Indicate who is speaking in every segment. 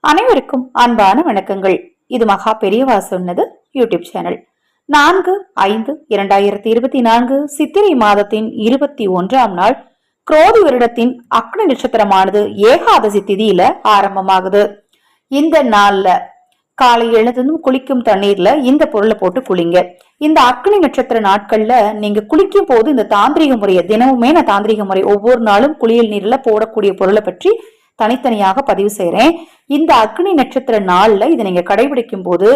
Speaker 1: அனைவருக்கும் அன்பான வணக்கங்கள். இது மகா பெரியவா சொன்னது யூடியூப் சேனல். 4/5/2024 சித்திரை மாதத்தின் 21ஆம் நாள் குரோதி வருடத்தின் அக்னி நட்சத்திரமானது ஏகாதசி திதியில ஆரம்பமாகுது. இந்த நாள்ல காலை எழுந்ததும் குளிக்கும் தண்ணீர்ல இந்த பொருளை போட்டு குளிங்க. இந்த அக்னி நட்சத்திர நாட்கள்ல நீங்க குளிக்கும் போது இந்த தாந்திரிக முறையை தினமுமே நான் தாந்திரிக முறை ஒவ்வொரு நாளும் குளியல் நீர்ல போடக்கூடிய பொருளை பற்றி தனித்தனியாக பதிவு செய்யறேன். இந்த அக்னி நட்சத்திர நாள்ல இதை நீங்க கடைபிடிக்கும் போது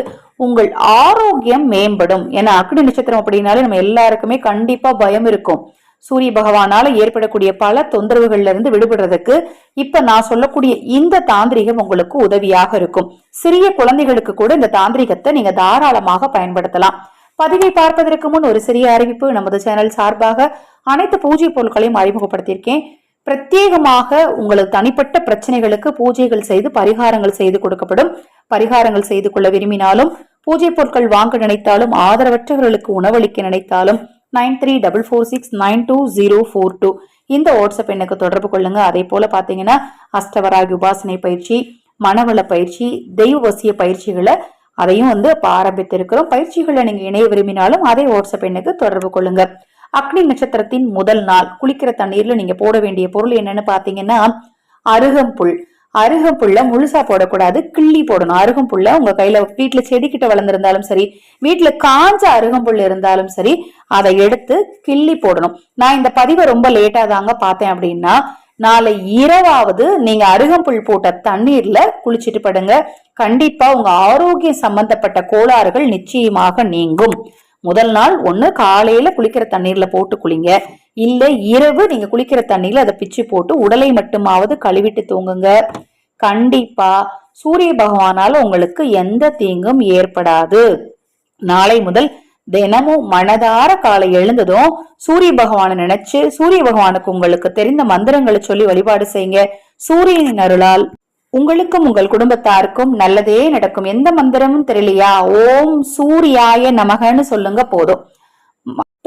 Speaker 1: உங்கள் ஆரோக்கியம் மேம்படும். ஏன்னா அக்னி நட்சத்திரம் அப்படின்னாலே நம்ம எல்லாருக்குமே கண்டிப்பா பயம் இருக்கும். சூரிய பகவானால ஏற்படக்கூடிய பல தொந்தரவுகள்ல இருந்து விடுபடுறதுக்கு இப்ப நான் சொல்லக்கூடிய இந்த தாந்திரிகம் உங்களுக்கு உதவியாக இருக்கும். சிறிய குழந்தைகளுக்கு கூட இந்த தாந்திரிகத்தை நீங்க தாராளமாக பயன்படுத்தலாம். பதிவை பார்ப்பதற்கு முன் ஒரு சிறிய அறிவிப்பு. நமது சேனல் சார்பாக அனைத்து பூஜை பொருட்களையும் அறிமுகப்படுத்தியிருக்கேன். பிரத்யேகமாக உங்களுக்கு தனிப்பட்ட பிரச்சனைகளுக்கு பூஜைகள் செய்து பரிகாரங்கள் செய்து கொடுக்கப்படும். பரிகாரங்கள் செய்து கொள்ள விரும்பினாலும் பூஜை பொருட்கள் வாங்க நினைத்தாலும் ஆதரவற்றவர்களுக்கு உணவளிக்க நினைத்தாலும் 9344692042 இந்த வாட்ஸ்அப் எண்ணுக்கு தொடர்பு கொள்ளுங்க. அதே போல பாத்தீங்கன்னா அஷ்டவராகி உபாசனை பயிற்சி, மனவள பயிற்சி, தெய்வ வசிய பயிற்சிகளை அதையும் ஆரம்பித்திருக்கிறோம். பயிற்சிகளை நீங்க இணைய விரும்பினாலும் அதே வாட்ஸ்அப் எண்ணுக்கு தொடர்பு கொள்ளுங்க. அக்னி நட்சத்திரத்தின் முதல் நாள் குளிக்கிற தண்ணீர்ல நீங்க போட வேண்டிய பொருள் என்னன்னு பாத்தீங்கன்னா அருகம்புல். அருகம்புல்ல முழுசா போடக்கூடாது, கிள்ளி போடணும். அருகம்புல்ல உங்க கையில வீட்டுல செடி கிட்ட வளர்ந்திருந்தாலும் சரி, வீட்டுல காஞ்ச அருகம்புல் இருந்தாலும் சரி, அதை எடுத்து கிள்ளி போடணும். நான் இந்த பதிவை ரொம்ப லேட்டா தாங்க பார்த்தேன். அப்படின்னா நாளை இரவாவது நீங்க அருகம்புல் போட்ட தண்ணீர்ல குளிச்சுட்டு படுங்க. கண்டிப்பா உங்க ஆரோக்கியம் சம்பந்தப்பட்ட கோளாறுகள் நிச்சயமாக நீங்கும். முதல் நாள் ஒண்ணு காலையில குளிக்கிற தண்ணீர்ல போட்டு குளிங்க, இல்ல இரவு நீங்க குளிக்கிற தண்ணீர்ல அதை பிச்சு போட்டு உடலை மட்டுமாவது கழுவிட்டு தூங்குங்க. கண்டிப்பா சூரிய பகவானால உங்களுக்கு எந்த தீங்கும் ஏற்படாது. நாளை முதல் தினமும் மனதார காலை எழுந்ததும் சூரிய பகவானை நினைச்சு சூரிய பகவானுக்கு உங்களுக்கு தெரிந்த மந்திரங்களை சொல்லி வழிபாடு செய்யுங்க. சூரியனின் அருளால் உங்களுக்கும் உங்கள் குடும்பத்தாருக்கும் நல்லதே நடக்கும். எந்த மந்திரமும் தெரியலையா, ஓம் சூர்யாய நமகன்னு சொல்லுங்க போதும்.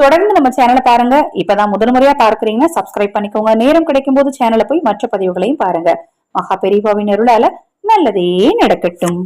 Speaker 1: தொடர்ந்து நம்ம சேனலை பாருங்க. இப்பதான் முதல் முறையா பார்க்கறீங்கன்னா சப்ஸ்கிரைப் பண்ணிக்கோங்க. நேரம் கிடைக்கும் போது சேனலை போய் மற்ற பதிவுகளையும் பாருங்க. மகா பெரியவாவின் அருளால நல்லதே நடக்கட்டும்.